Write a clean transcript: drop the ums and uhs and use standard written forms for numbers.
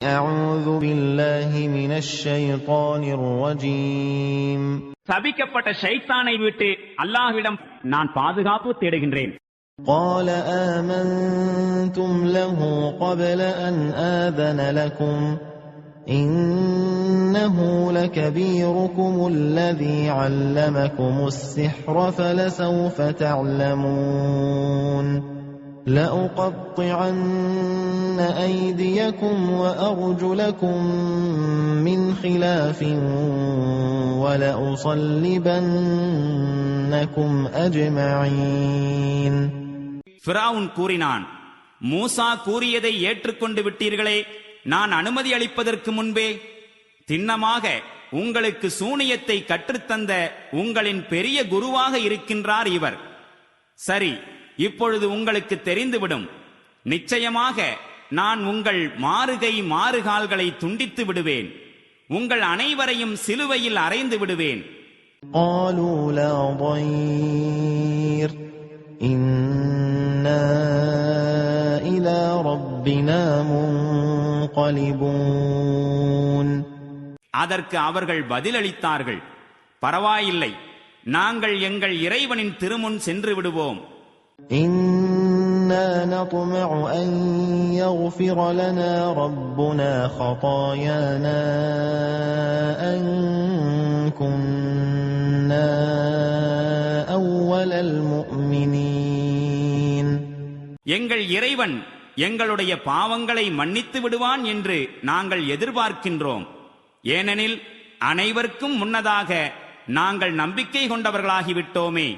أعوذ بالله من الشيطان الرجيم. சபிக்கப்பட்ட ஷைத்தானை விட்டு அல்லாஹ்விடம் நான் பாதுகாப்பு தேடுகின்றேன். قال آمنتم له قبل أن آذن لكم إنه لكبيركم الذي علمكم السحر فلسوف تعلمون لأقطعن أيديكم وأرجلكم من خلاف ولأصلبنكم أجمعين. ஃபிரவுன் கூறினான், மூசா கூறியதை ஏற்றுக்கொண்டு விட்டீர்களே, நான் அனுமதி அளிப்பதற்கு முன்பே திண்ணமாக உங்களுக்கு சூனியத்தை கற்றுத்தந்த உங்களின் பெரிய குருவாக இருக்கின்றார் இவர். சரி, இப்பொழுது உங்களுக்கு தெரிந்துவிடும். நிச்சயமாக நான் உங்கள் மாறுகை மாறுகால்களை துண்டித்து விடுவேன், உங்கள் அனைவரையும் சிலுவையில் அறைந்து விடுவேன். قالوا لا ضير إنا إلى ربنا منقلبون. அதற்கு அவர்கள் பதிலளித்தார்கள், பரவாயில்லை, நாங்கள் எங்கள் இறைவனின் திருமுன் சென்று விடுவோம். إنا نطمع أن يغفر لنا ربنا خطايانا أن كنا أول المؤمنين. எங்கள் இறைவன் எங்களுடைய பாவங்களை மன்னித்து விடுவான் என்று நாங்கள் எதிர்பார்க்கின்றோம். ஏனெனில் அனைவருக்கும் முன்னதாக நாங்கள் நம்பிக்கை கொண்டவர்களாகிவிட்டோமே.